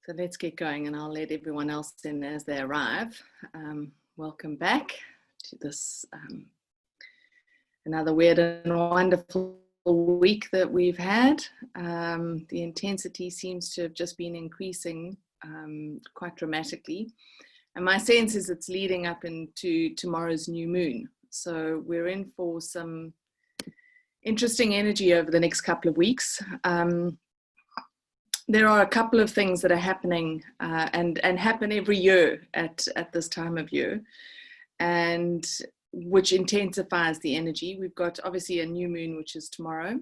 So let's get going, and I'll let everyone else in as they arrive. Welcome back to this another weird and wonderful week that we've had. The intensity seems to have just been increasing quite dramatically. And my sense is it's leading up into tomorrow's new moon. So we're in for some interesting energy over the next couple of weeks. There are a couple of things that are happening and happen every year at this time of year, and which intensifies the energy. We've got obviously a new moon, which is tomorrow,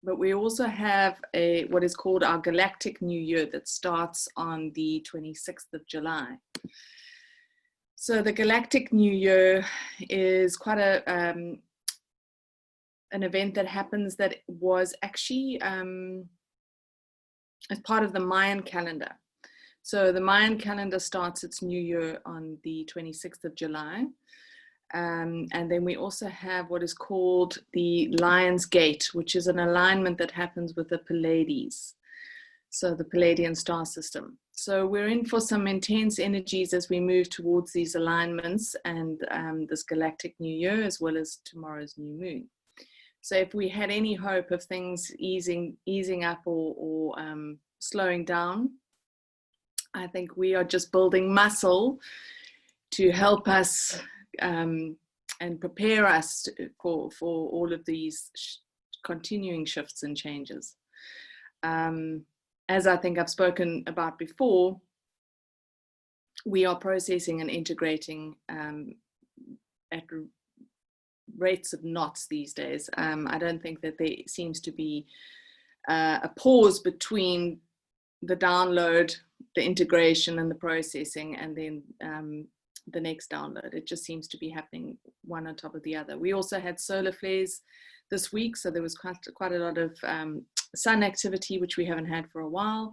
but we also have what is called our Galactic New Year that starts on the 26th of July. So the Galactic New Year is quite an event that happens that was actually as part of the Mayan calendar. So the Mayan calendar starts its new year on the 26th of July. And then we also have what is called the Lion's Gate, which is an alignment that happens with the Pleiades. So the Pleiadian star system. So we're in for some intense energies as we move towards these alignments and this Galactic New Year, as well as tomorrow's new moon. So if we had any hope of things easing up or slowing down, I think we are just building muscle to help us and prepare us for all of these continuing shifts and changes. As I think I've spoken about before, we are processing and integrating at rates of knots these days. I don't think that there seems to be a pause between the download, the integration and the processing, and then the next download. It just seems to be happening one on top of the other. We also had solar flares this week, so there was quite a lot of sun activity, which we haven't had for a while.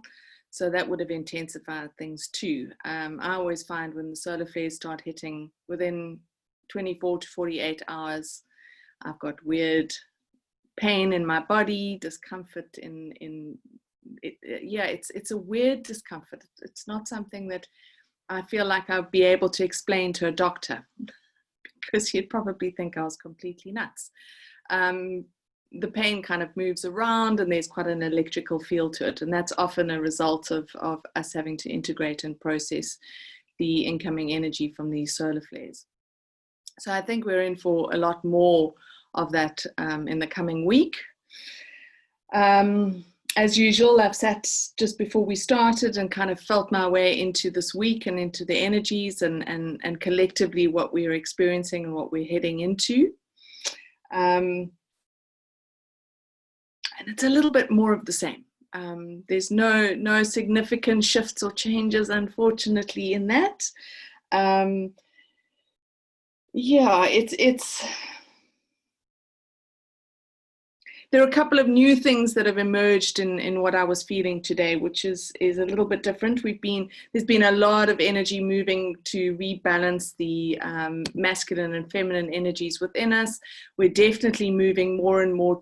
So that would have intensified things too. I always find when the solar flares start hitting within 24 to 48 hours, I've got weird pain in my body, discomfort it's a weird discomfort. It's not something that I feel like I'd be able to explain to a doctor, because he'd probably think I was completely nuts. The pain kind of moves around and there's quite an electrical feel to it, and that's often a result of us having to integrate and process the incoming energy from these solar flares. So I think we're in for a lot more of that in the coming week. As usual, I've sat just before we started and kind of felt my way into this week and into the energies and collectively what we're experiencing and what we're heading into. And it's a little bit more of the same. There's no significant shifts or changes, unfortunately, in that. There are a couple of new things that have emerged in what I was feeling today, which is a little bit different. There's been a lot of energy moving to rebalance the masculine and feminine energies within us. We're definitely moving more and more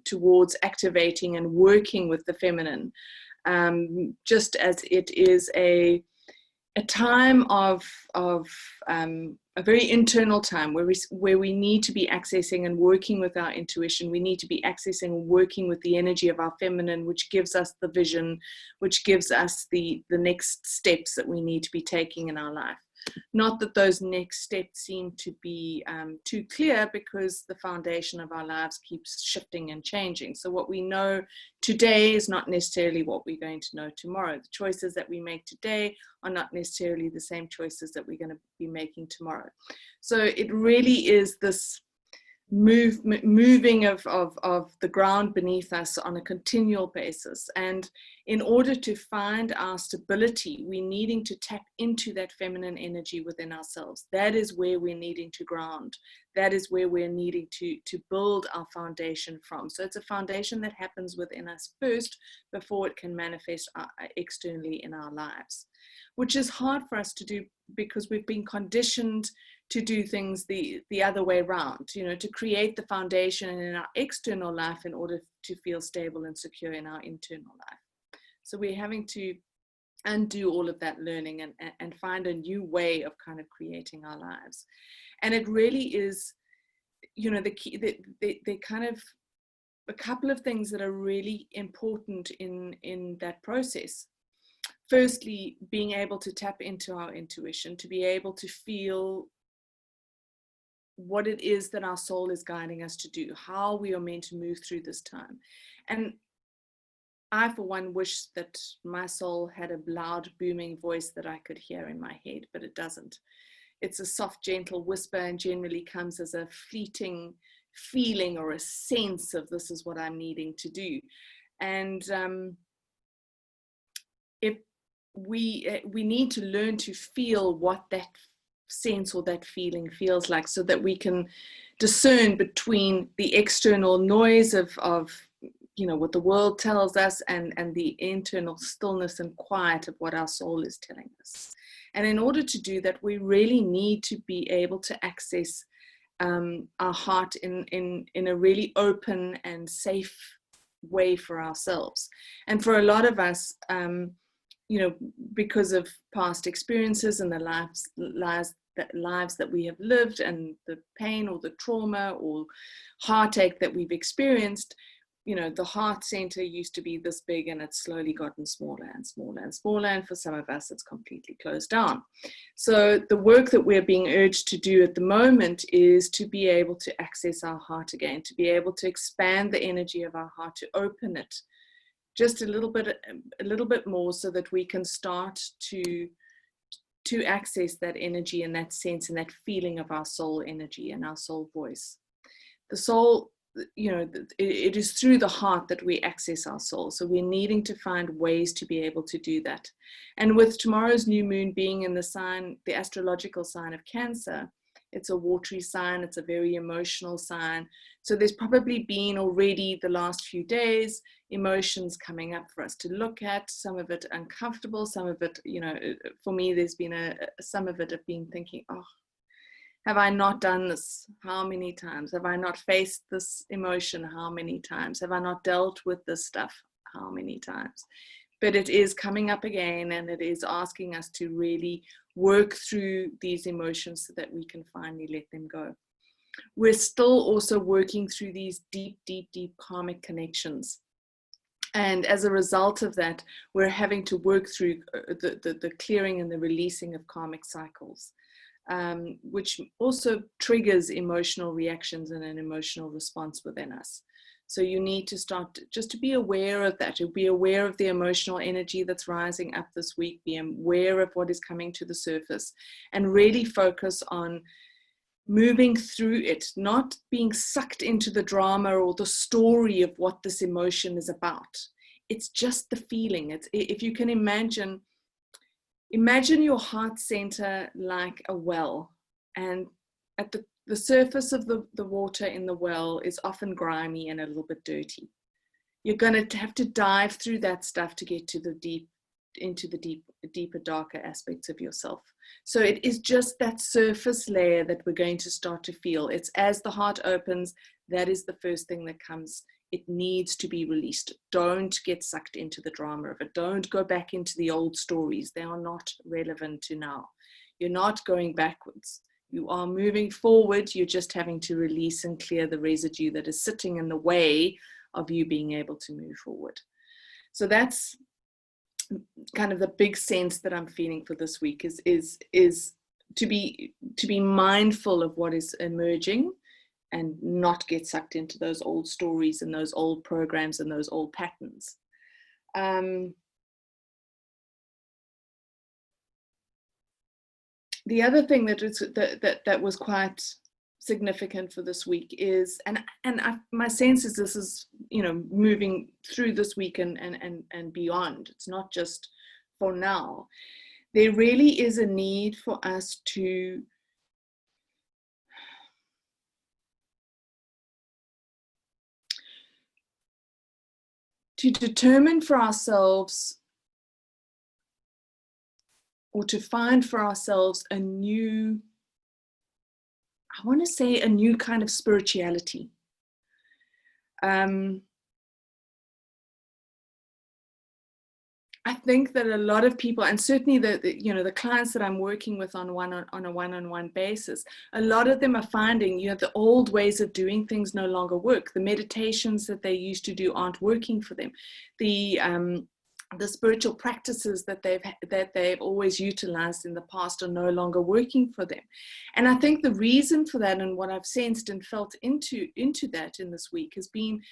towards activating and working with the feminine, just as it is a time of a very internal time where we need to be accessing and working with our intuition. We need to be accessing and working with the energy of our feminine, which gives us the vision, which gives us the next steps that we need to be taking in our life. Not that those next steps seem to be too clear, because the foundation of our lives keeps shifting and changing. So what we know today is not necessarily what we're going to know tomorrow. The choices that we make today are not necessarily the same choices that we're going to be making tomorrow. So it really is this moving of the ground beneath us on a continual basis. And in order to find our stability, we're needing to tap into that feminine energy within ourselves. That is where we're needing to ground. That is where we're needing to build our foundation from. So it's a foundation that happens within us first before it can manifest externally in our lives, which is hard for us to do because we've been conditioned to do things the other way around, to create the foundation in our external life in order to feel stable and secure in our internal life. So we're having to undo all of that learning and find a new way of kind of creating our lives. And it really is, you know, the key, the kind of a couple of things that are really important in that process. Firstly, being able to tap into our intuition, to be able to feel what it is that our soul is guiding us to do, how we are meant to move through this time. And I, for one, wish that my soul had a loud, booming voice that I could hear in my head, but it doesn't. It's a soft, gentle whisper, and generally comes as a fleeting feeling or a sense of this is what I'm needing to do. And if we need to learn to feel what that sense or that feeling feels like, so that we can discern between the external noise of you know, what the world tells us and the internal stillness and quiet of what our soul is telling us. And in order to do that, we really need to be able to access our heart in a really open and safe way for ourselves. And for a lot of us, you know, because of past experiences and the lives that we have lived, and the pain or the trauma or heartache that we've experienced, you know, the heart center used to be this big, and it's slowly gotten smaller and smaller and smaller. And for some of us, it's completely closed down. So the work that we're being urged to do at the moment is to be able to access our heart again, to be able to expand the energy of our heart, to open it just a little bit more, so that we can start to access that energy and that sense and that feeling of our soul energy and our soul voice. The soul, you know, it is through the heart that we access our soul. So we're needing to find ways to be able to do that. And with tomorrow's new moon being in the sign, the astrological sign of Cancer, it's a watery sign, it's a very emotional sign. So there's probably been already the last few days emotions coming up for us to look at, some of it uncomfortable, some of it, you know, for me, there's been some of it of being thinking, oh, have I not done this? How many times? Have I not faced this emotion? How many times? Have I not dealt with this stuff? How many times? But it is coming up again, and it is asking us to really work through these emotions so that we can finally let them go. We're still also working through these deep, deep, deep karmic connections. And as a result of that, we're having to work through the clearing and the releasing of karmic cycles, which also triggers emotional reactions and an emotional response within us. So you need to start just to be aware of that, to be aware of the emotional energy that's rising up this week, be aware of what is coming to the surface, and really focus on moving through it, not being sucked into the drama or the story of what this emotion is about. It's just the feeling. It's, if you can imagine your heart center like a well, and at the surface of the water in the well is often grimy and a little bit dirty. You're going to have to dive through that stuff to get to the deeper, darker aspects of yourself. So it is just that surface layer that we're going to start to feel. It's as the heart opens, that is the first thing that comes. It needs to be released. Don't get sucked into the drama of it. Don't go back into the old stories. They are not relevant to now. You're not going backwards. You are moving forward. You're just having to release and clear the residue that is sitting in the way of you being able to move forward. So that's kind of the big sense that I'm feeling for this week, is to be mindful of what is emerging and not get sucked into those old stories and those old programs and those old patterns. The other thing that was quite significant for this week is, my sense is this is, you know, moving through this week and beyond. It's not just for now. There really is a need for us to determine for ourselves, or to find for ourselves a new, I want to say a new kind of spirituality. I think that a lot of people, and certainly the clients that I'm working with on a one-on-one basis, a lot of them are finding, the old ways of doing things no longer work. The meditations that they used to do aren't working for them. The spiritual practices that they've always utilized in the past are no longer working for them. And I think the reason for that, and what I've sensed and felt into that in this week, has been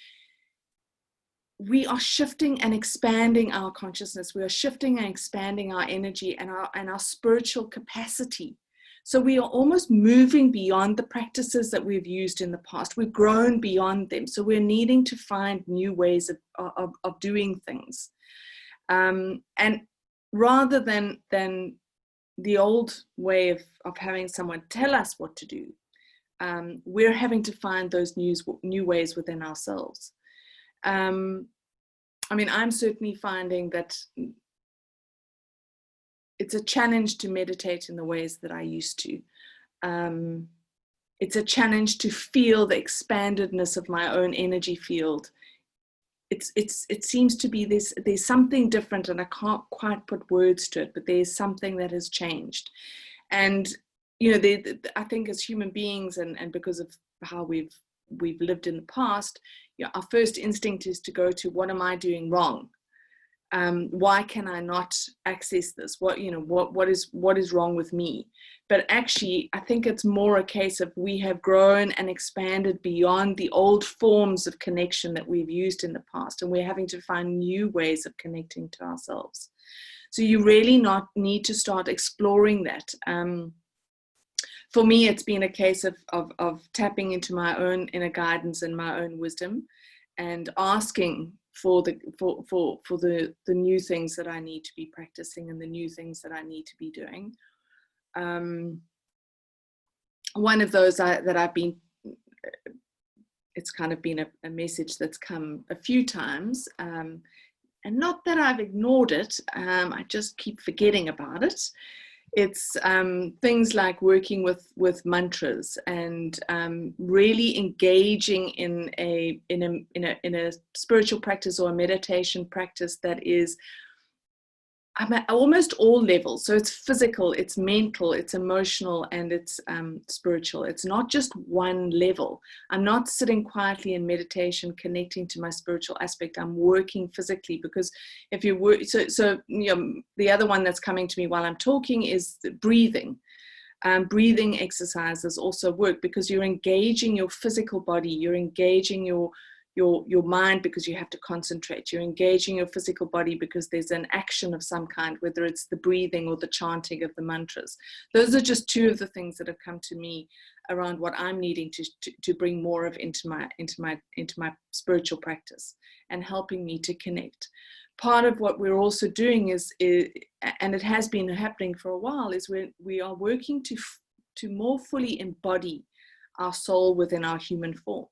we are shifting and expanding our consciousness. We are shifting and expanding our energy and our spiritual capacity. So we are almost moving beyond the practices that we've used in the past. We've grown beyond them. So we're needing to find new ways of doing things. And rather than the old way of having someone tell us what to do, we're having to find those new ways within ourselves. I'm certainly finding that it's a challenge to meditate in the ways that I used to. It's a challenge to feel the expandedness of my own energy field. It seems to be there's something different, and I can't quite put words to it, but there's something that has changed. And I think as human beings, and because of how we've lived in the past, our first instinct is to go to, what am I doing wrong? Why can I not access this? What is wrong with me? But actually, I think it's more a case of we have grown and expanded beyond the old forms of connection that we've used in the past, and we're having to find new ways of connecting to ourselves. So you really need to start exploring that. For me, it's been a case of tapping into my own inner guidance and my own wisdom, and asking for the new things that I need to be practicing and the new things that I need to be doing. One of those that I've been, it's kind of been a message that's come a few times, and not that I've ignored it, I just keep forgetting about it. It's things like working with mantras, and really engaging in a spiritual practice or a meditation practice that is at almost all levels. So it's physical, it's mental, it's emotional, and it's spiritual. It's not just one level. I'm not sitting quietly in meditation connecting to my spiritual aspect. I'm working physically, because if you work, so the other one that's coming to me while I'm talking is breathing. Breathing exercises also work, because you're engaging your physical body, you're engaging your mind, because you have to concentrate. You're engaging your physical body because there's an action of some kind, whether it's the breathing or the chanting of the mantras. Those are just two of the things that have come to me around what I'm needing to bring more of into my spiritual practice, and helping me to connect. Part of what we're also doing is and it has been happening for a while, is we are working to more fully embody our soul within our human form.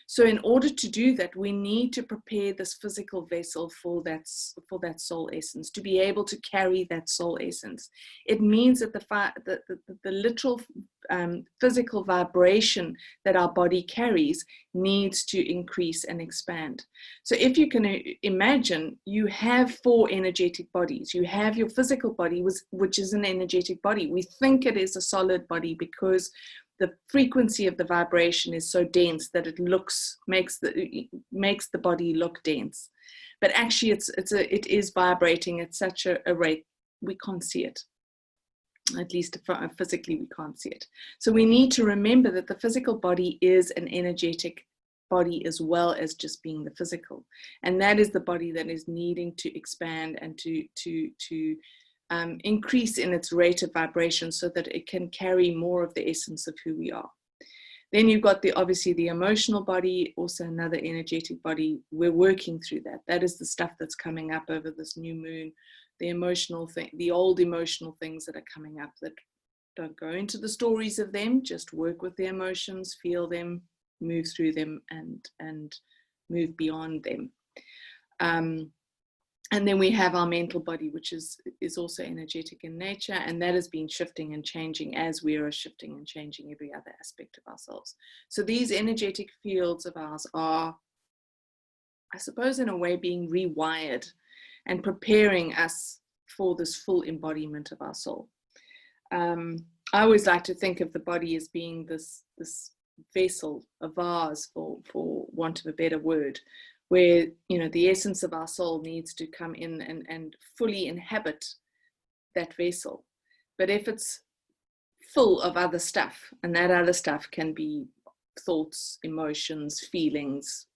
So in order to do that, we need to prepare this physical vessel for that soul essence, to be able to carry that soul essence. It means that the literal physical vibration that our body carries needs to increase and expand. So if you can imagine, you have 4 energetic bodies. You have your physical body, which is an energetic body. We think it is a solid body because the frequency of the vibration is so dense that it makes the body look dense. But actually it is vibrating at such a rate we can't see it. At least physically we can't see it. So we need to remember that the physical body is an energetic body as well as just being the physical. And that is the body that is needing to expand and to increase in its rate of vibration, so that it can carry more of the essence of who we are. Then you've got obviously the emotional body, also another energetic body. We're working through that. That is the stuff that's coming up over this new moon. The emotional thing, the old emotional things that are coming up, that don't go into the stories of them, just work with the emotions, feel them, move through them, and move beyond them. And then we have our mental body, which is also energetic in nature, and that has been shifting and changing as we are shifting and changing every other aspect of ourselves. So these energetic fields of ours are, I suppose, in a way being rewired. and preparing us for this full embodiment of our soul. I always like to think of the body as being this vessel, a vase, for want of a better word, where, you know, the essence of our soul needs to come in and fully inhabit that vessel. But if it's full of other stuff, and that other stuff can be thoughts, emotions, feelings,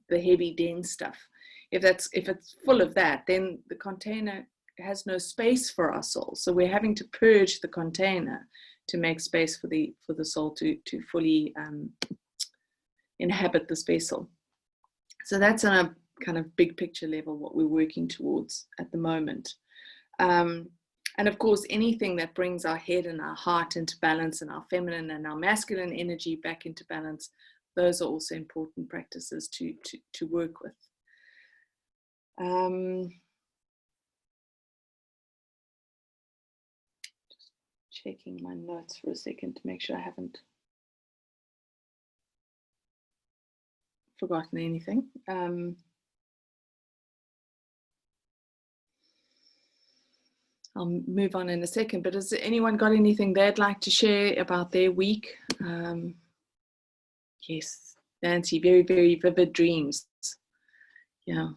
the heavy, dense stuff, if it's full of that, then the container has no space for our soul. So we're having to purge the container to make space for the soul to fully inhabit this vessel. So that's on a kind of big picture level what we're working towards at the moment. And of course, anything that brings our head and our heart into balance, and our feminine and our masculine energy back into balance, those are also important practices to work with. Just checking my notes for a second to make sure I haven't forgotten anything. I'll move on in a second, but has anyone got anything they'd like to share about their week? Yes, Nancy, very, very vivid dreams. Yeah,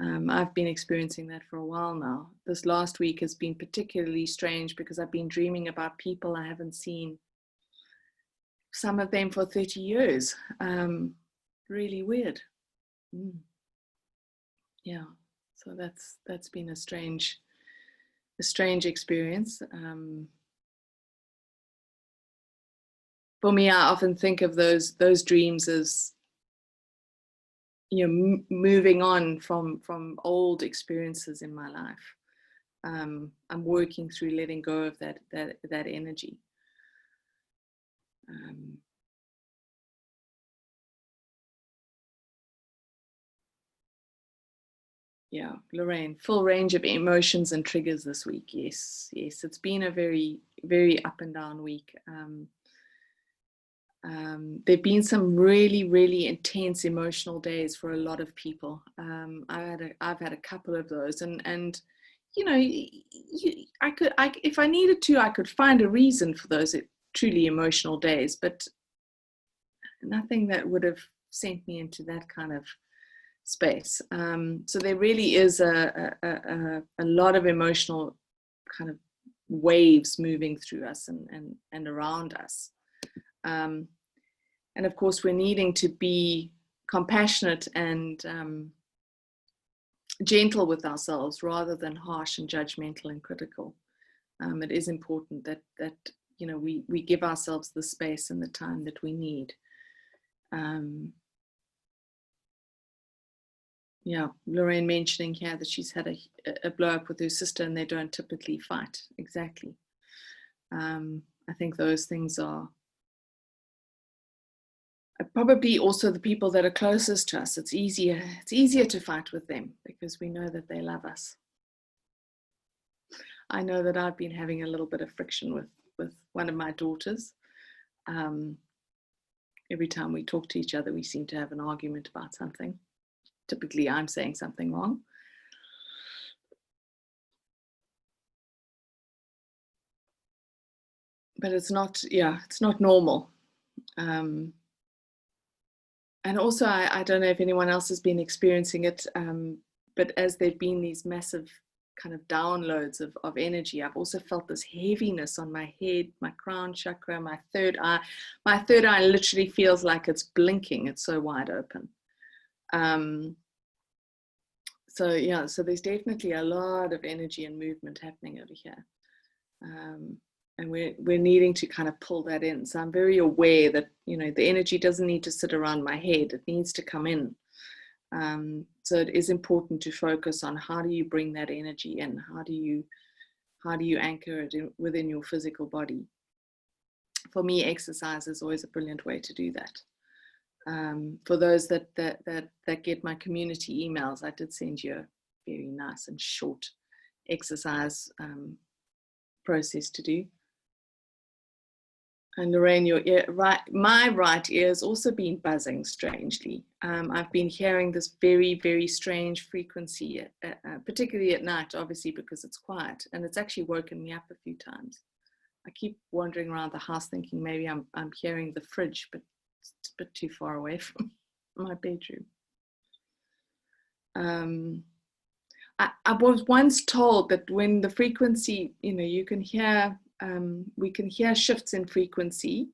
I've been experiencing that for a while now. This last week has been particularly strange because I've been dreaming about people I haven't seen, some of them for 30 years. Really weird. Yeah, so that's been a strange experience. For me, I often think of those dreams as, you know, moving on from old experiences in my life. I'm working through letting go of that energy. Yeah, Lorraine, full range of emotions and triggers this week. Yes, it's been a very, very up and down week. There've been some really, really intense emotional days for a lot of people. I've had a couple of those, and you know, if I needed to, I could find a reason for those truly emotional days, but nothing that would have sent me into that kind of space. So there really is a lot of emotional kind of waves moving through us and around us. And of course, we're needing to be compassionate and gentle with ourselves rather than harsh and judgmental and critical. It is important that you know, we give ourselves the space and the time that we need. Yeah, Lorraine mentioning here that she's had a blow up with her sister and they don't typically fight. Exactly. I think those things are probably also the people that are closest to us. It's easier to fight with them because we know that they love us. I know that I've been having a little bit of friction with one of my daughters. Every time we talk to each other, we seem to have an argument about something. Typically, I'm saying something wrong. But it's not normal. And also, I don't know if anyone else has been experiencing it, but as there've been these massive kind of downloads of energy, I've also felt this heaviness on my head, my crown chakra, my third eye. My third eye literally feels like it's blinking. It's so wide open. So yeah, so there's definitely a lot of energy and movement happening over here. And we're needing to kind of pull that in. So I'm very aware that, you know, the energy doesn't need to sit around my head. It needs to come in. So it is important to focus on how do you bring that energy in? How do you anchor it within your physical body? For me, exercise is always a brilliant way to do that. For those that get my community emails, I did send you a very nice and short exercise process to do. And Lorraine, your ear, my right ear has also been buzzing strangely. I've been hearing this very, very strange frequency, particularly at night, obviously, because it's quiet. And it's actually woken me up a few times. I keep wandering around the house thinking maybe I'm hearing the fridge, but it's a bit too far away from my bedroom. I was once told that when the frequency, you can hear, we can hear shifts in frequency.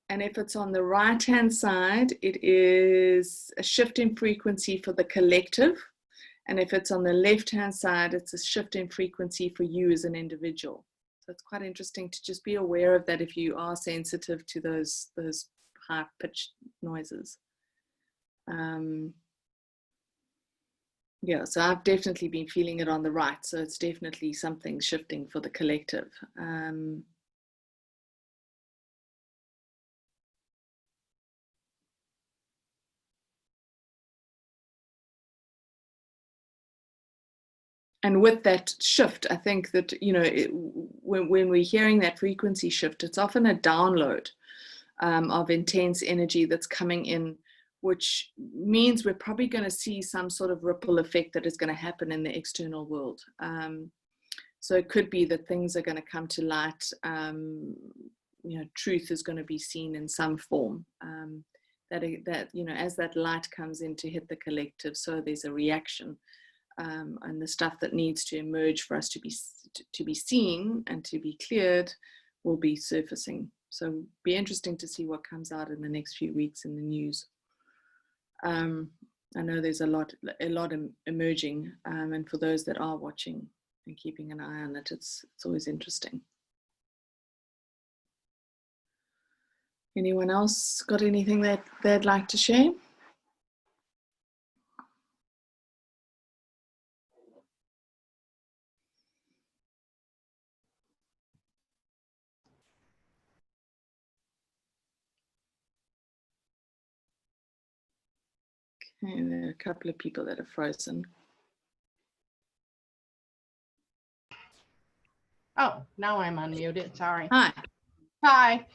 And if it's on the right-hand side, it is a shift in frequency for the collective. And if it's on the left-hand side, it's a shift in frequency for you as an individual. So it's quite interesting to just be aware of that if you are sensitive to those high-pitched noises. Yeah, so I've definitely been feeling it on the right. So it's definitely something shifting for the collective. And with that shift, I think that, when we're hearing that frequency shift, it's often a download of intense energy that's coming in, which means we're probably going to see some sort of ripple effect that is going to happen in the external world. So it could be that things are going to come to light. Truth is going to be seen in some form. That as that light comes in to hit the collective, so there's a reaction, and the stuff that needs to emerge for us to be seen and to be cleared will be surfacing. So be interesting to see what comes out in the next few weeks in the news. I know there's a lot emerging, and for those that are watching and keeping an eye on it, it's always interesting. Anyone else got anything that they'd like to share? Okay, there are a couple of people that are frozen. Oh, now I'm unmuted. Sorry. Hi. Hi.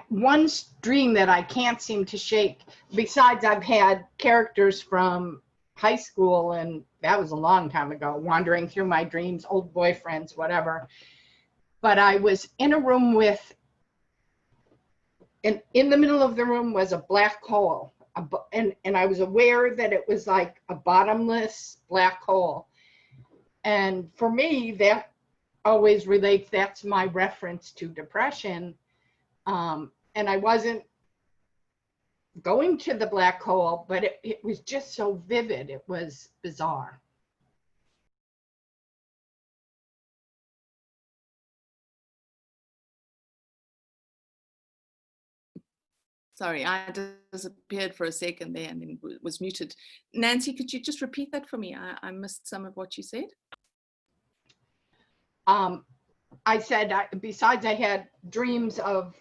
One dream that I can't seem to shake, besides I've had characters from high school, and that was a long time ago, wandering through my dreams, old boyfriends, whatever. But I was in a room with, and in the middle of the room was a black hole. And I was aware that it was like a bottomless black hole. And for me, that always relates, that's my reference to depression. And I wasn't going to the black hole, but it was just so vivid. It was bizarre. Sorry, I disappeared for a second there and then was muted. Nancy, could you just repeat that for me? I missed some of what you said. I said, besides I had dreams of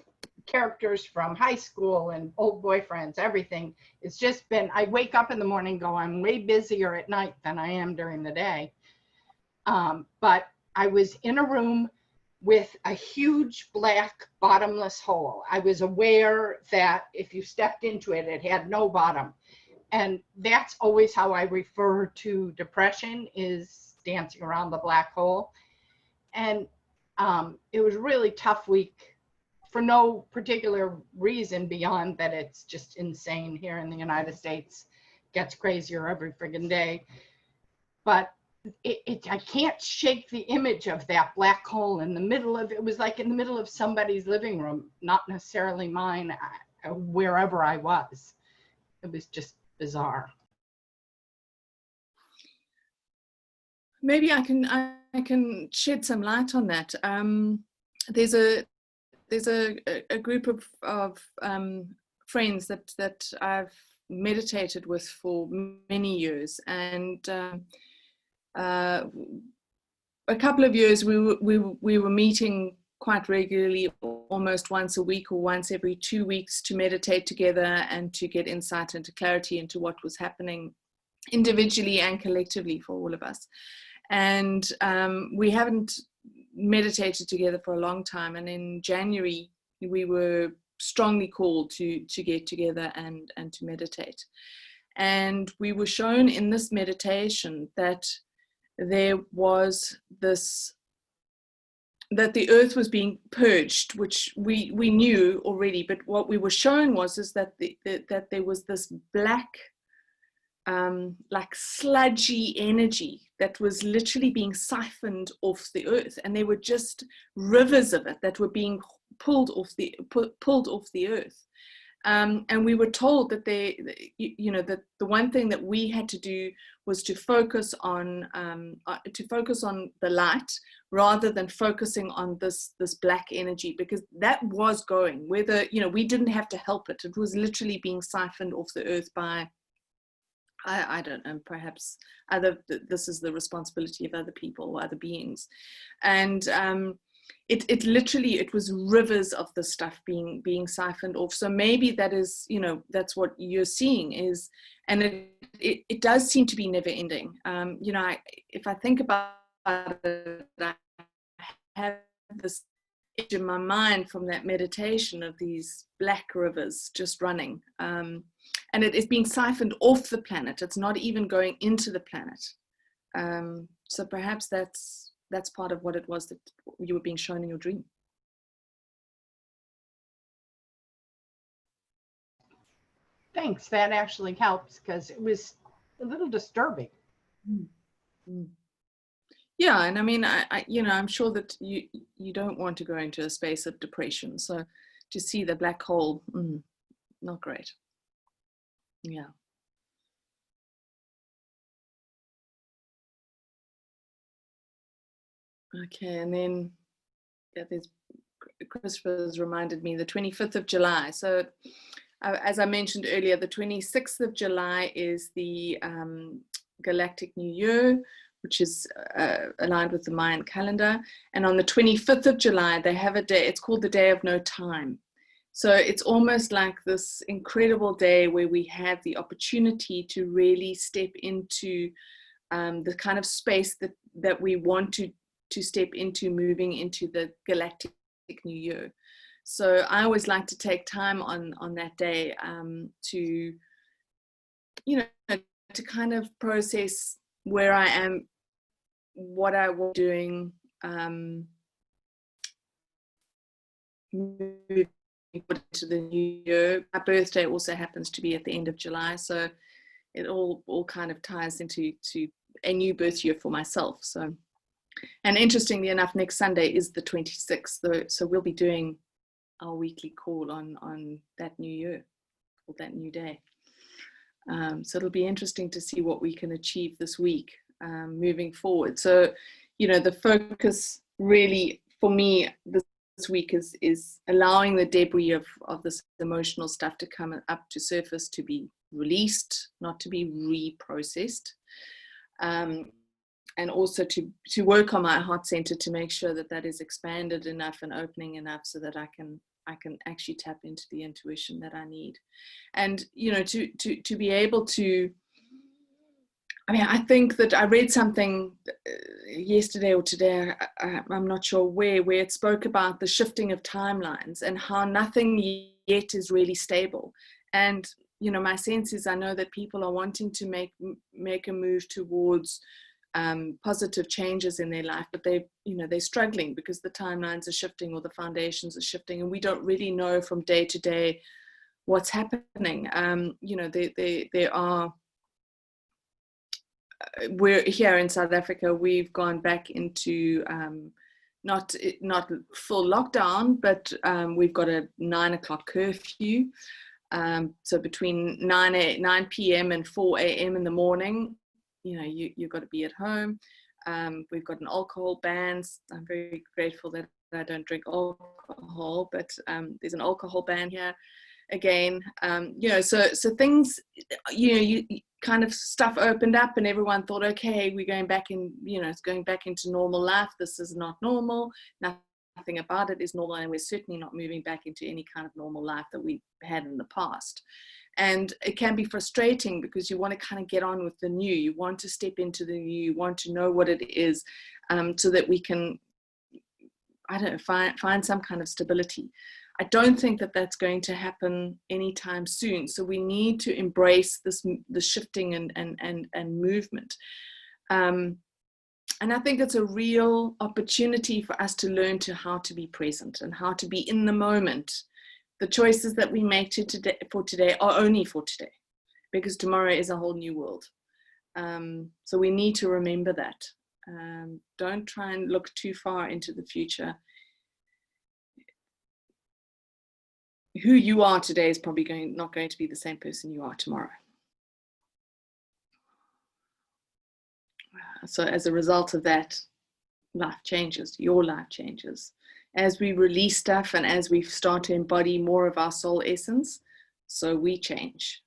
characters from high school and old boyfriends, everything. It's just been, I wake up in the morning and go, I'm way busier at night than I am during the day. But I was in a room with a huge black bottomless hole. I was aware that if you stepped into it, it had no bottom. And that's always how I refer to depression, is dancing around the black hole. And it was a really tough week for no particular reason beyond that it's just insane here in the United States. Gets crazier every friggin' day. But I can't shake the image of that black hole in the middle of, it was like in the middle of somebody's living room, not necessarily mine, wherever I was. It was just bizarre. Maybe I can shed some light on that. There's a group of friends that I've meditated with for many years, and a couple of years we were meeting quite regularly, almost once a week or once every 2 weeks, to meditate together and to get insight into clarity into what was happening individually and collectively for all of us. And we haven't meditated together for a long time, and in January we were strongly called to get together and to meditate. And we were shown in this meditation that there was this, that the earth was being purged, which we knew already, but what we were shown is that that there was this black, like sludgy energy that was literally being siphoned off the earth, and there were just rivers of it that were being pulled off the earth. And we were told that that the one thing that we had to do was to focus on the light rather than focusing on this black energy, because that was going, whether, we didn't have to help it. It was literally being siphoned off the earth by, I don't know, perhaps this is the responsibility of other people or other beings. And it literally, it was rivers of the stuff being siphoned off. So maybe that is, that's what you're seeing is, and it does seem to be never ending. If I think about it, I have this image in my mind from that meditation of these black rivers just running. And it is being siphoned off the planet. It's not even going into the planet. So perhaps that's part of what it was that you were being shown in your dream. Thanks. That actually helps, because it was a little disturbing. Mm-hmm. Yeah, and I mean, I'm sure that you don't want to go into a space of depression. So to see the black hole, not great. Yeah. Okay, and then Christopher's reminded me the 25th of July. So as I mentioned earlier, the 26th of July is the Galactic New Year, which is aligned with the Mayan calendar. And on the 25th of July, they have a day, it's called the Day of No Time. So it's almost like this incredible day where we have the opportunity to really step into the kind of space that we want to step into, moving into the Galactic New Year. So I always like to take time on that day to kind of process where I am, what I was doing, moving into the new year. My birthday also happens to be at the end of July, so it all kind of ties into a new birth year for myself. So, and interestingly enough, next Sunday is the 26th, so we'll be doing our weekly call on that new year, or that new day. So it'll be interesting to see what we can achieve this week moving forward. So, the focus really for me this week is allowing the debris of this emotional stuff to come up to surface, to be released, not to be reprocessed. And also to work on my heart center to make sure that is expanded enough and opening enough so that I can actually tap into the intuition that I need. And, to be able to, I think that I read something yesterday or today, I'm not sure where it spoke about the shifting of timelines and how nothing yet is really stable. And, my sense is I know that people are wanting to make a move towards positive changes in their life, but they're struggling because the timelines are shifting or the foundations are shifting, and we don't really know from day to day what's happening. There are, we're here in South Africa, we've gone back into not full lockdown, but we've got a 9 o'clock curfew. So between 9 p.m. and 4 a.m. in the morning, you've got to be at home. We've got an alcohol ban. I'm very grateful that I don't drink alcohol, but there's an alcohol ban here again. So things, you kind of stuff opened up and everyone thought, okay, we're going back in, it's going back into normal life. This is not normal. Nothing about it is normal, and we're certainly not moving back into any kind of normal life that we had in the past. And it can be frustrating because you want to kind of get on with the new. You want to step into the new. You want to know what it is, so that we can I don't know, find some kind of stability. I don't think that that's going to happen anytime soon. So we need to embrace the shifting and movement. And I think it's a real opportunity for us to learn how to be present and how to be in the moment. The choices that we make for today are only for today, because tomorrow is a whole new world. So we need to remember that. Don't try and look too far into the future. Who you are today is probably not going to be the same person you are tomorrow. So as a result of that, life changes, your life changes. As we release stuff and as we start to embody more of our soul essence, so we change.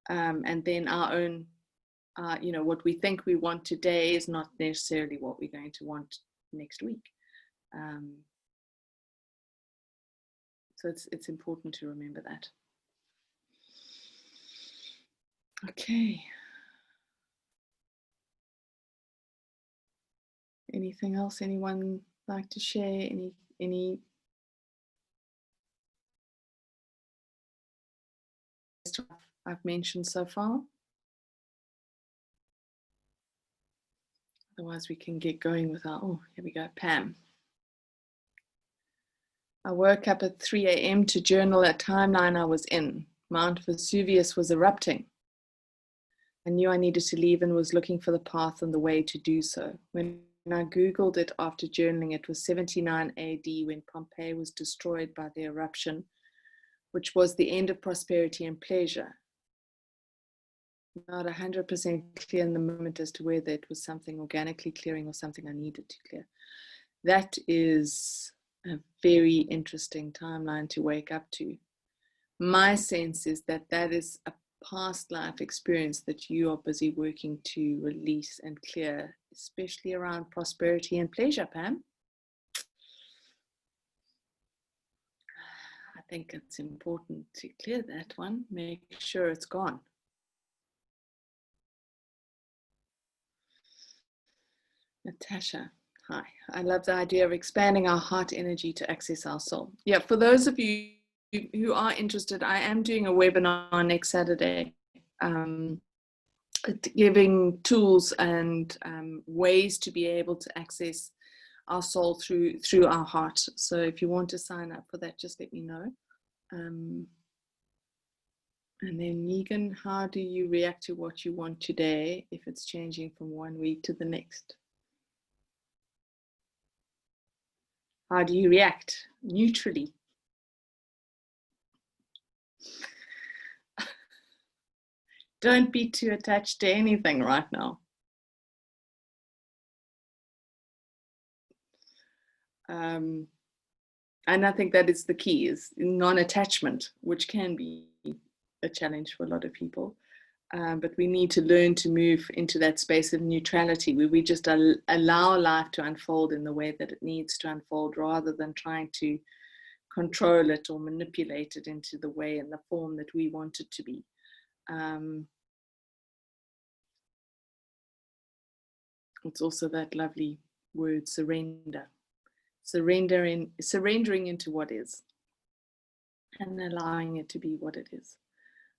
And then our own, what we think we want today is not necessarily what we're going to want next week. So it's important to remember that. Okay. Anything else anyone like to share? Any stuff I've mentioned so far? Otherwise we can get going with here we go, Pam. I woke up at 3 a.m. to journal a timeline I was in. Mount Vesuvius was erupting. I knew I needed to leave and was looking for the path and the way to do so. When I Googled it after journaling, it was 79 AD when Pompeii was destroyed by the eruption, which was the end of prosperity and pleasure. Not 100% clear in the moment as to whether it was something organically clearing or something I needed to clear. That is a very interesting timeline to wake up to. My sense is that is a past life experience that you are busy working to release and clear, especially around prosperity and pleasure, Pam. I think it's important to clear that one, make sure it's gone. Natasha, hi. I love the idea of expanding our heart energy to access our soul. Yeah, for those of you who are interested, I am doing a webinar next Saturday, giving tools and ways to be able to access our soul through our heart. So if you want to sign up for that, just let me know. And then Megan, how do you react to what you want today if it's changing from one week to the next? How do you react? Neutrally. Don't be too attached to anything right now. And I think that is the key, is non-attachment, which can be a challenge for a lot of people. But we need to learn to move into that space of neutrality where we just allow life to unfold in the way that it needs to unfold, rather than trying to control it or manipulate it into the way and the form that we want it to be. It's also that lovely word, surrender. Surrendering into what is and allowing it to be what it is.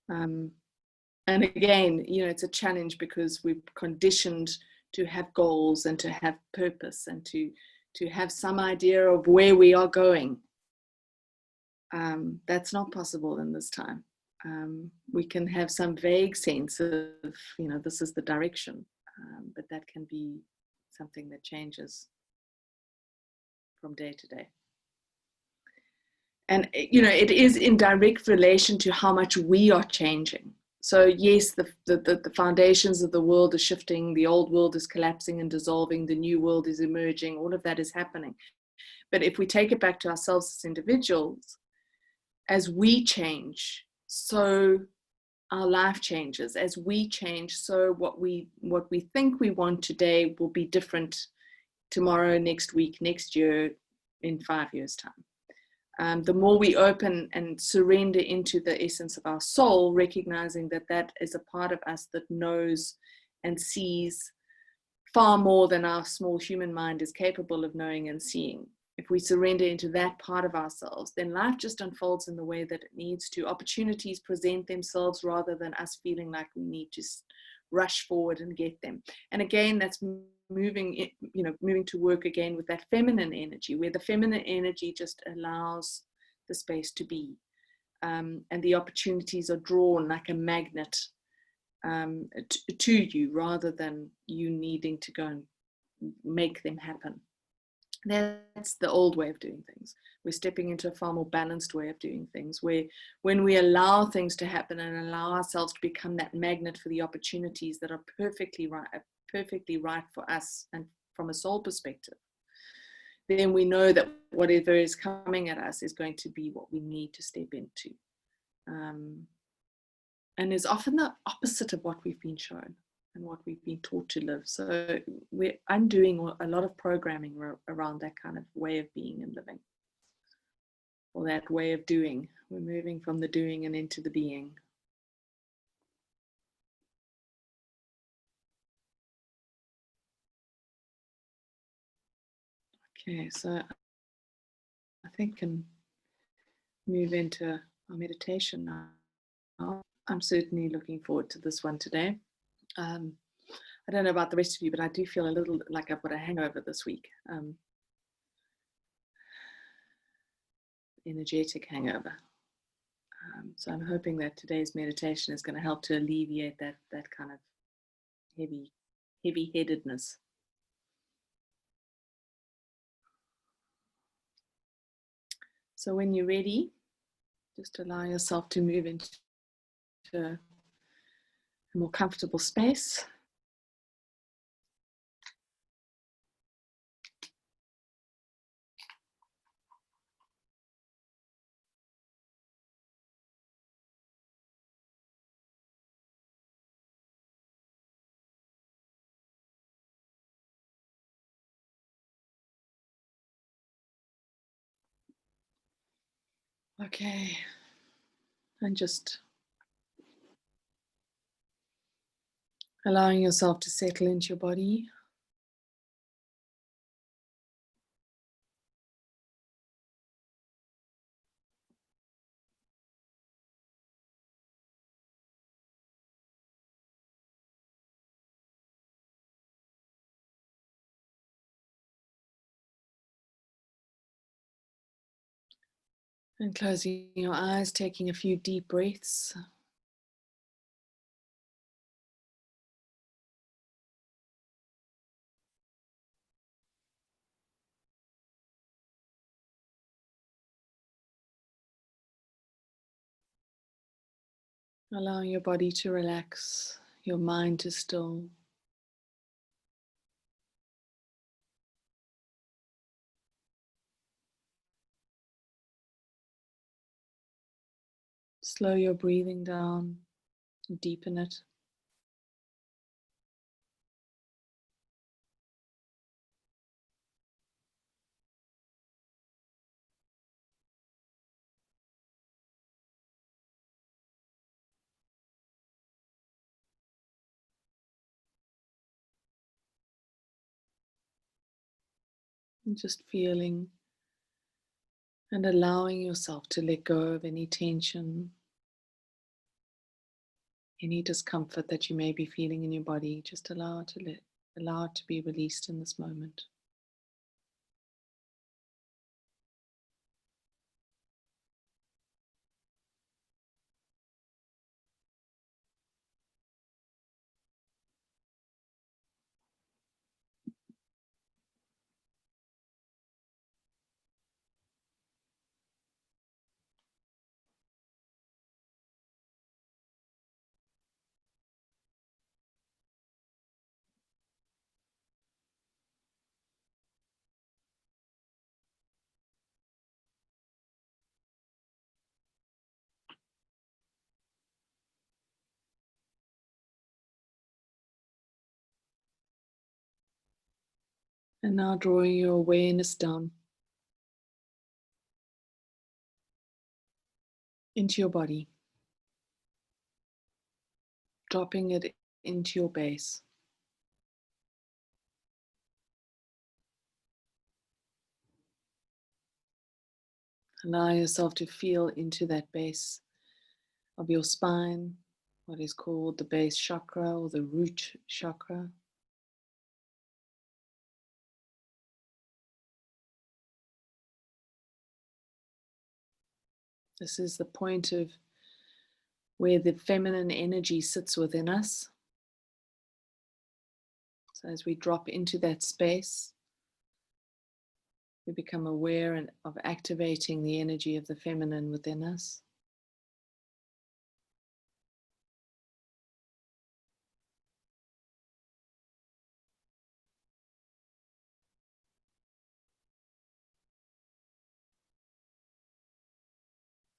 And again, it's a challenge because we're conditioned to have goals and to have purpose and to have some idea of where we are going. That's not possible in this time. We can have some vague sense of, this is the direction, but that can be something that changes from day to day. And, it is in direct relation to how much we are changing. So yes, the foundations of the world are shifting, the old world is collapsing and dissolving, the new world is emerging, all of that is happening. But if we take it back to ourselves as individuals, as we change, so our life changes. As we change, so what we think we want today will be different tomorrow, next week, next year, in 5 years' time. The more we open and surrender into the essence of our soul, recognizing that is a part of us that knows and sees far more than our small human mind is capable of knowing and seeing. if we surrender into that part of ourselves, then life just unfolds in the way that it needs to. Opportunities present themselves rather than us feeling like we need to rush forward and get them. And again, that's moving to work again with that feminine energy, where the feminine energy just allows the space to be. And the opportunities are drawn like a magnet to you, rather than you needing to go and make them happen. That's the old way of doing things. We're stepping into a far more balanced way of doing things, where when we allow things to happen and allow ourselves to become that magnet for the opportunities that are perfectly right for us and from a soul perspective, then we know that whatever is coming at us is going to be what we need to step into. And is often the opposite of what we've been shown and what we've been taught to live. So I'm doing a lot of programming around that kind of way of being and living, or that way of doing. We're moving from the doing and into the being. Okay, so I think I can move into our meditation now. I'm certainly looking forward to this one today. I don't know about the rest of you, but I do feel a little like I've got a hangover this week. Energetic hangover. So I'm hoping that today's meditation is going to help to alleviate that kind of heavy-headedness. So when you're ready, just allow yourself to move into a more comfortable space. Okay, and just allowing yourself to settle into your body. And closing your eyes, taking a few deep breaths. Allowing your body to relax, your mind to still. Slow your breathing down, deepen it. And just feeling and allowing yourself to let go of any tension, any discomfort that you may be feeling in your body. Just allow it to be released in this moment. And now drawing your awareness down into your body, dropping it into your base. Allow yourself to feel into that base of your spine, what is called the base chakra or the root chakra. This is the point of where the feminine energy sits within us. So as we drop into that space, we become aware of activating the energy of the feminine within us.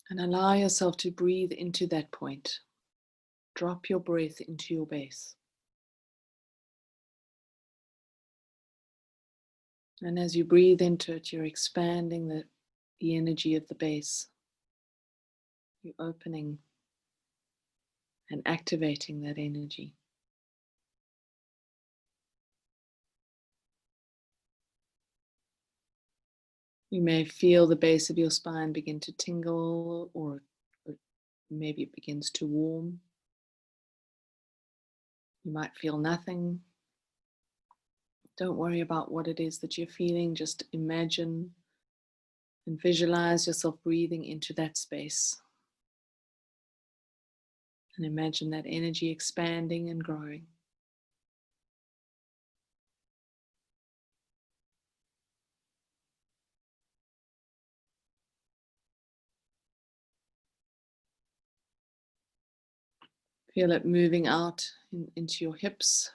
And allow yourself to breathe into that point. Drop your breath into your base. And as you breathe into it, you're expanding the energy of the base. You're opening and activating that energy. You may feel the base of your spine begin to tingle, or maybe it begins to warm. You might feel nothing. Don't worry about what it is that you're feeling. Just imagine and visualize yourself breathing into that space. And imagine that energy expanding and growing. Feel it moving out into your hips.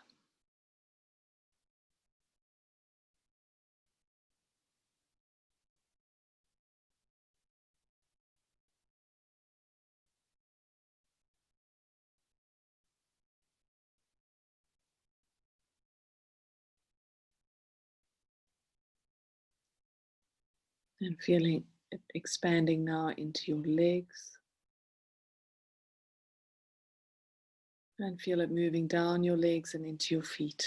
And feeling it expanding now into your legs. And feel it moving down your legs and into your feet.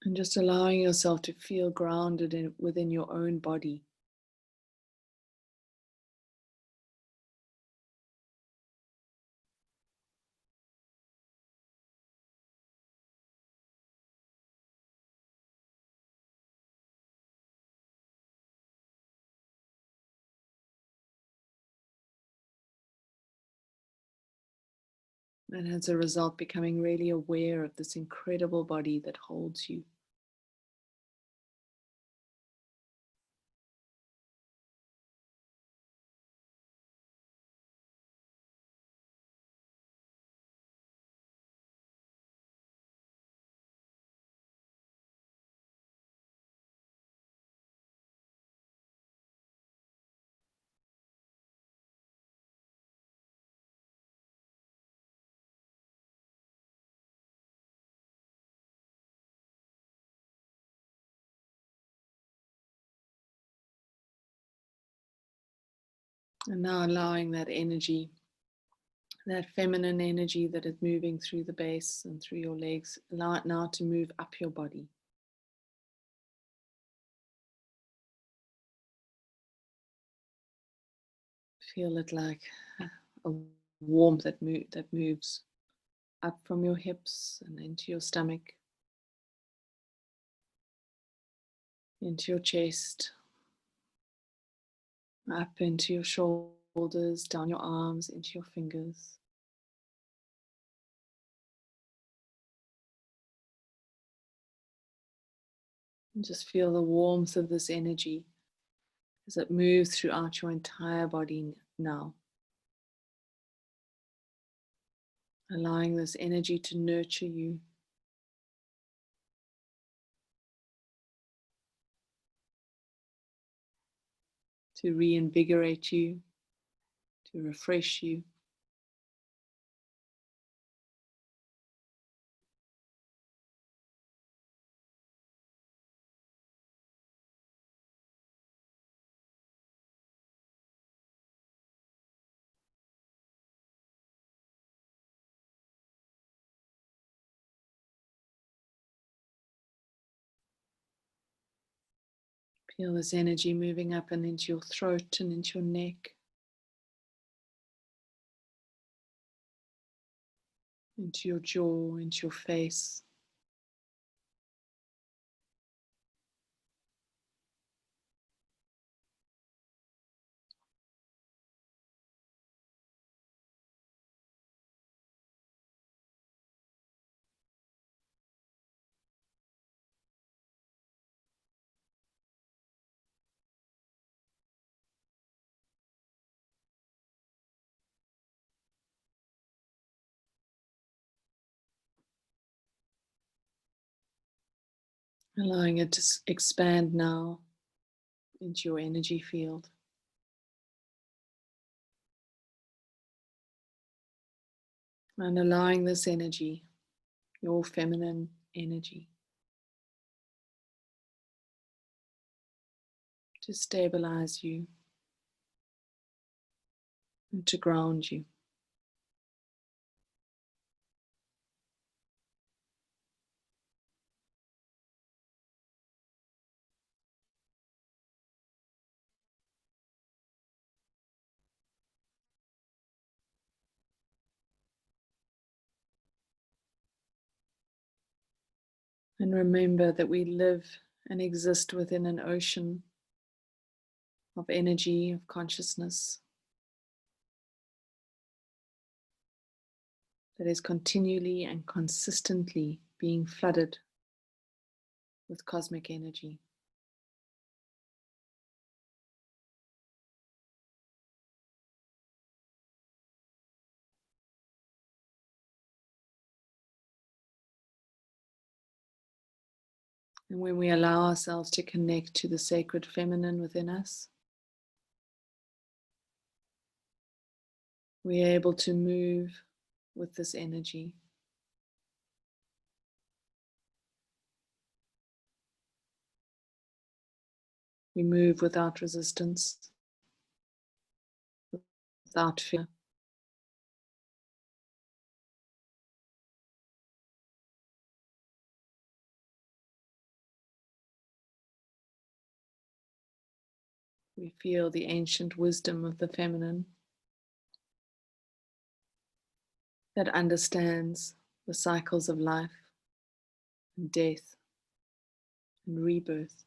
And just allowing yourself to feel grounded within your own body. And as a result, becoming really aware of this incredible body that holds you. And now allowing that energy, that feminine energy that is moving through the base and through your legs, allow it now to move up your body. Feel it like a warmth that moves up from your hips and into your stomach, into your chest, up into your shoulders, down your arms, into your fingers. And just feel the warmth of this energy as it moves throughout your entire body now. Allowing this energy to nurture you, to reinvigorate you, to refresh you. Feel this energy moving up and into your throat and into your neck, into your jaw, into your face. Allowing it to expand now into your energy field. And allowing this energy, your feminine energy, to stabilize you and to ground you. And remember that we live and exist within an ocean of energy, of consciousness that is continually and consistently being flooded with cosmic energy. And when we allow ourselves to connect to the sacred feminine within us, we are able to move with this energy. We move without resistance, without fear. We feel the ancient wisdom of the feminine that understands the cycles of life and death and rebirth.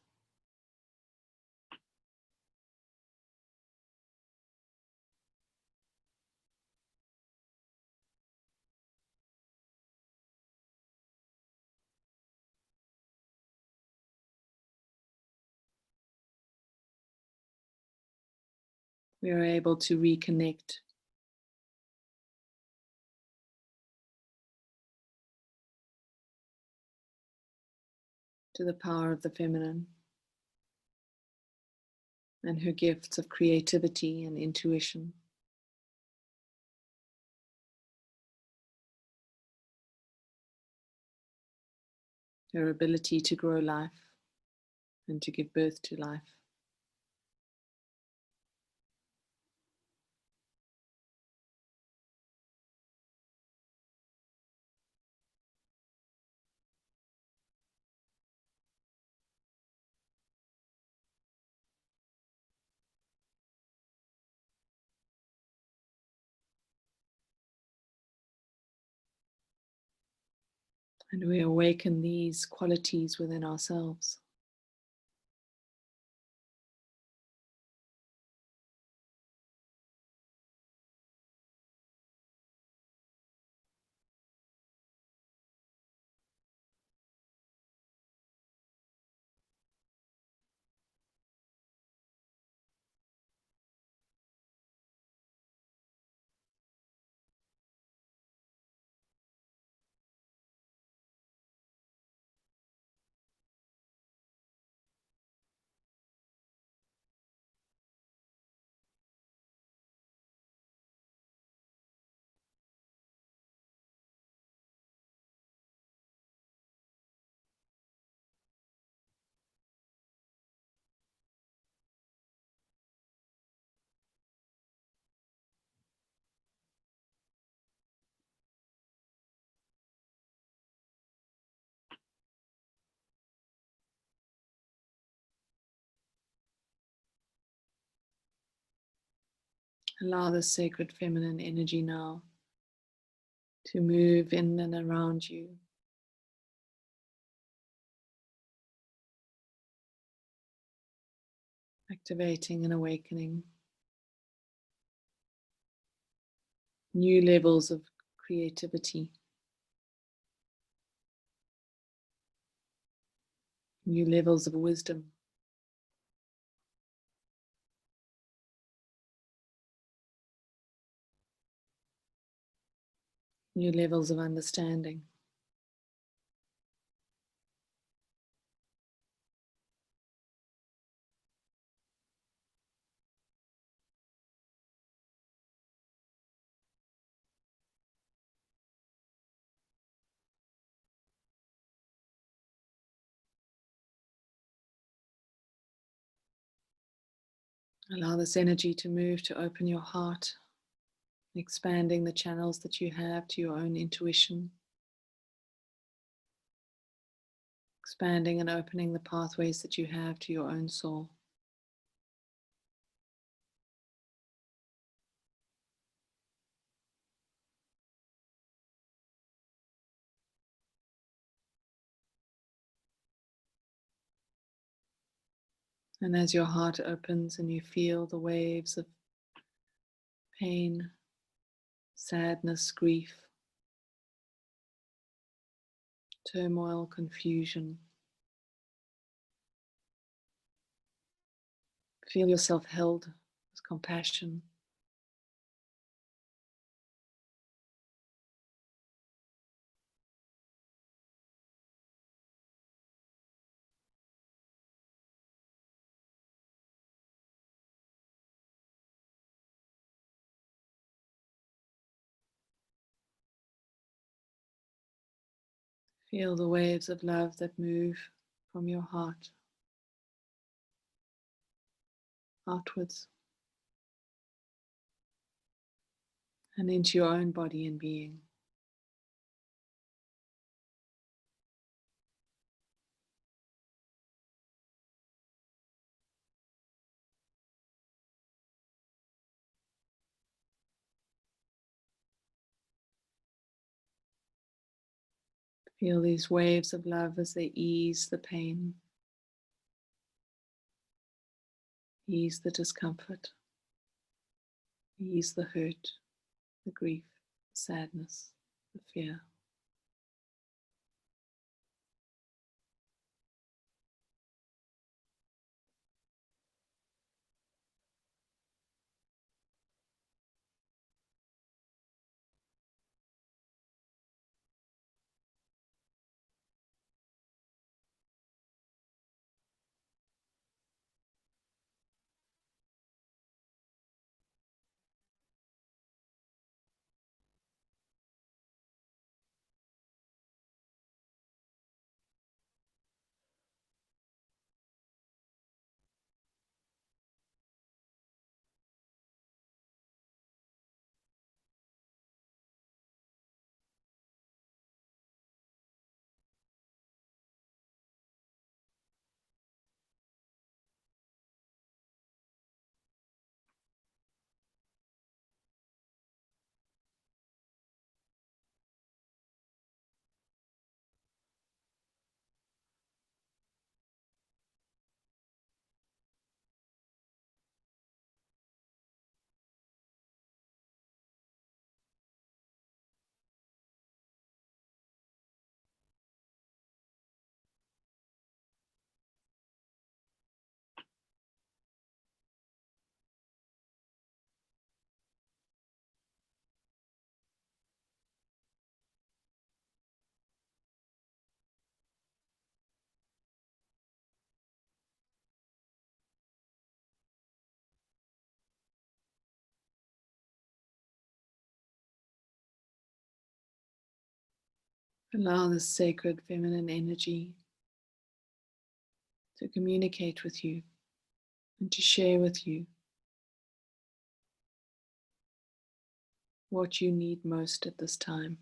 We are able to reconnect to the power of the feminine and her gifts of creativity and intuition. Her ability to grow life and to give birth to life. And we awaken these qualities within ourselves. Allow the sacred feminine energy now to move in and around you. Activating and awakening new levels of creativity, new levels of wisdom, new levels of understanding. Allow this energy to move to open your heart, expanding the channels that you have to your own intuition, expanding and opening the pathways that you have to your own soul. And as your heart opens and you feel the waves of pain, sadness, grief, turmoil, confusion, feel yourself held with compassion. Feel the waves of love that move from your heart outwards and into your own body and being. Feel these waves of love as they ease the pain, ease the discomfort, ease the hurt, the grief, the sadness, the fear. Allow this sacred feminine energy to communicate with you and to share with you what you need most at this time.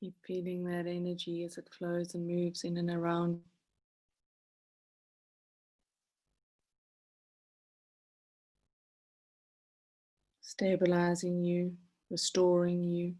Keep feeling that energy as it flows and moves in and around. Stabilizing you, restoring you.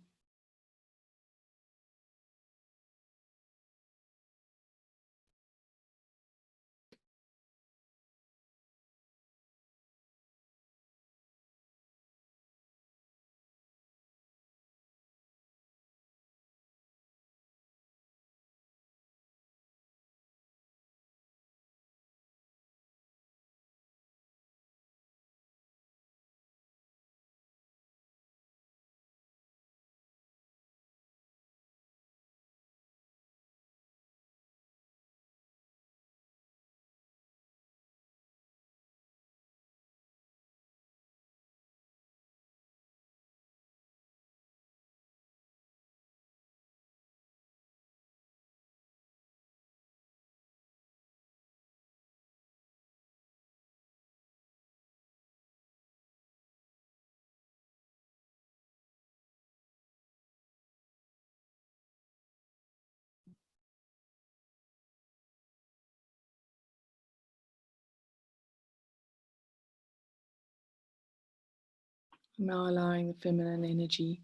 Now allowing the feminine energy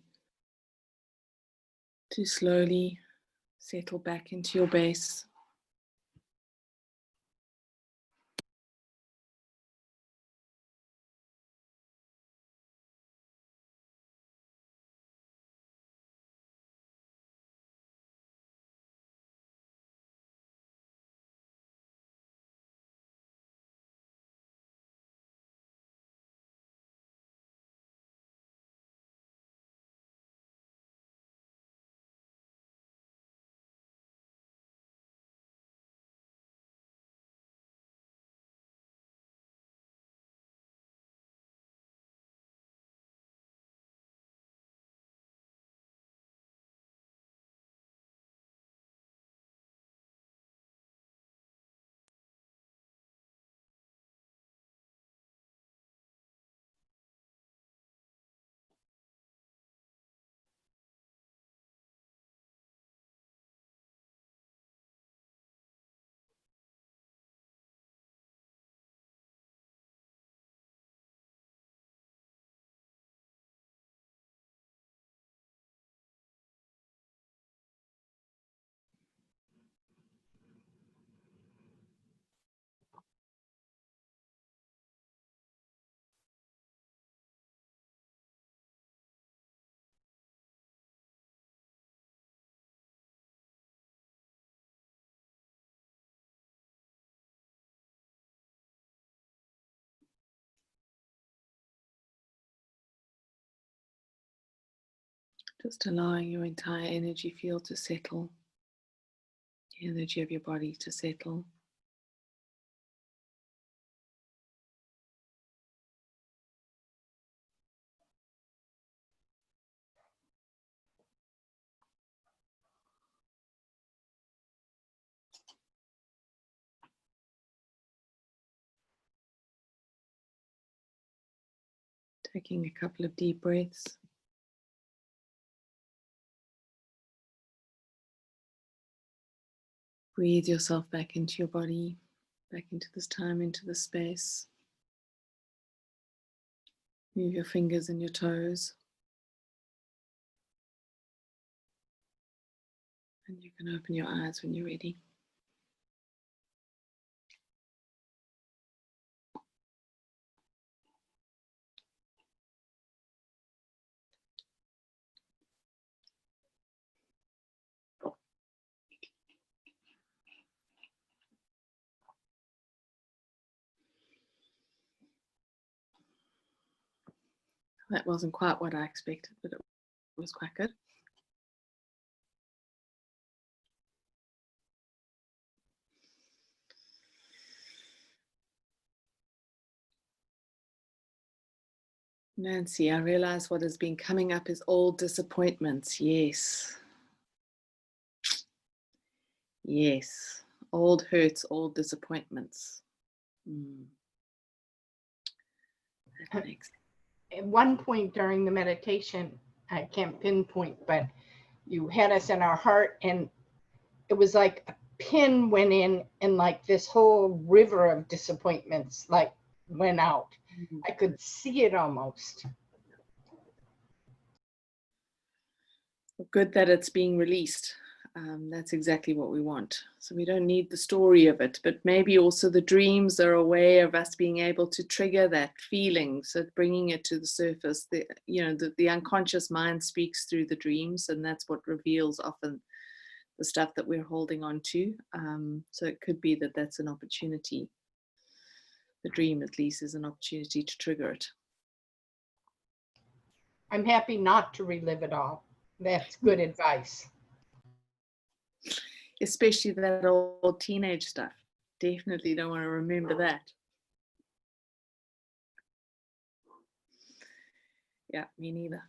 to slowly settle back into your base. Just allowing your entire energy field to settle, the energy of your body to settle. Taking a couple of deep breaths. Breathe yourself back into your body, back into this time, into this space. Move your fingers and your toes. And you can open your eyes when you're ready. That wasn't quite what I expected, but it was quite good. Nancy, I realize what has been coming up is old disappointments. Yes. Yes. Old hurts, old disappointments. That makes sense. At one point during the meditation, I can't pinpoint, but you had us in our heart, and it was like a pin went in, and like this whole river of disappointments like went out. I could see it almost. Good that it's being released. That's exactly what we want. So we don't need the story of it, but maybe also the dreams are a way of us being able to trigger that feeling. So bringing it to the surface, the unconscious mind speaks through the dreams, and that's what reveals often the stuff that we're holding on to. So it could be that that's an opportunity. The dream, at least, is an opportunity to trigger it. I'm happy not to relive it all. That's good advice. Especially that old teenage stuff. Definitely don't want to remember that. Yeah, me neither.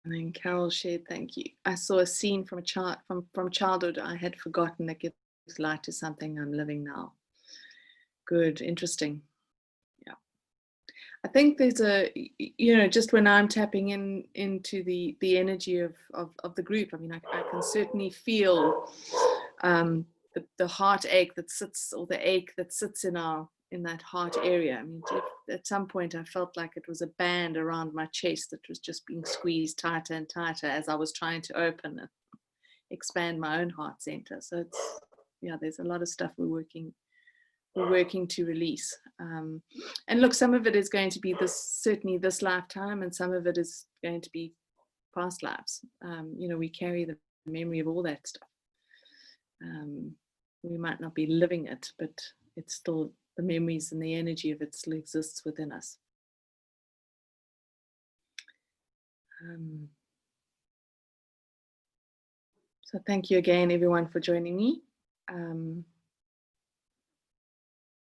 And then Carol shared, thank you. I saw a scene from childhood I had forgotten that gives light to something I'm living now. Good, interesting. Yeah. I think there's just when I'm tapping into the energy of the group, I mean, I can certainly feel the heartache that sits, or the ache that sits in that heart area. I mean, at some point I felt like it was a band around my chest that was just being squeezed tighter and tighter as I was trying to open and expand my own heart center. So it's, yeah, there's a lot of stuff we're working to release. And look, some of it is going to be certainly this lifetime, and some of it is going to be past lives. We carry the memory of all that stuff. We might not be living it, but it's still, the memories and the energy of it still exists within us. So thank you again, everyone, for joining me.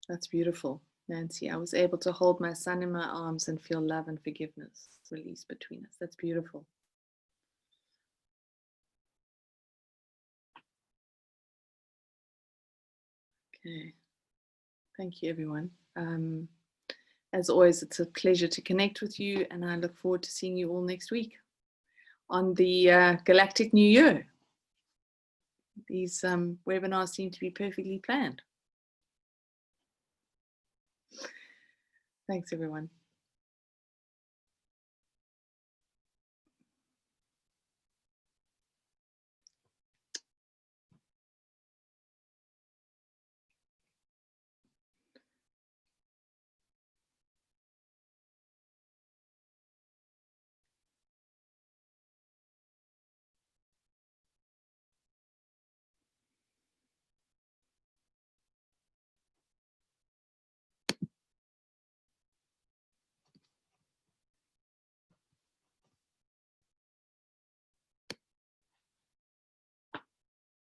That's beautiful, Nancy. I was able to hold my son in my arms and feel love and forgiveness release between us. That's beautiful. Okay. Thank you, everyone. As always, it's a pleasure to connect with you, and I look forward to seeing you all next week on the Galactic New Year. These webinars seem to be perfectly planned. Thanks, everyone.